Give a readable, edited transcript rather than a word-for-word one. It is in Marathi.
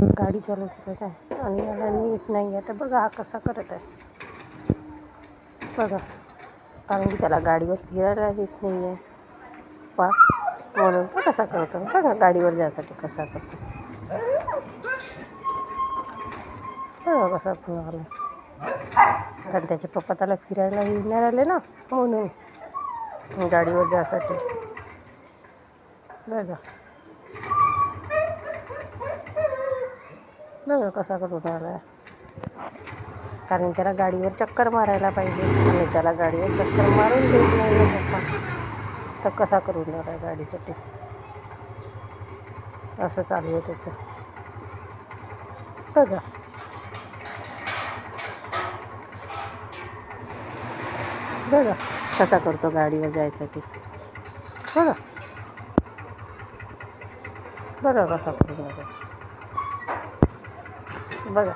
गाडी चालवते काय आणि याला नीट नाही आहे. तर बघा हा कसा करत आहे बघा, कारण की त्याला गाडीवर फिरायला येत नाही आहे म्हणून तो कसा करतो बघा, गाडीवर जायसाठी कसा करतो बघा कसा फिरायला. कारण त्याचे पप्पा त्याला फिरायला येणार आले ना, म्हणून गाडीवर जायसाठी बघा बघा कसा करतो त्याला. कारण त्याला गाडीवर चक्कर मारायला पाहिजे आणि त्याला गाडीवर चक्कर मारून देत नाही पप्पा, तर कसा करून देणार आहे गाडीसाठी. असं चालू आहे त्याचं बघा. बघा कसा करतो गाडीवर जायसाठी बघा. बघा कसा करून बघा.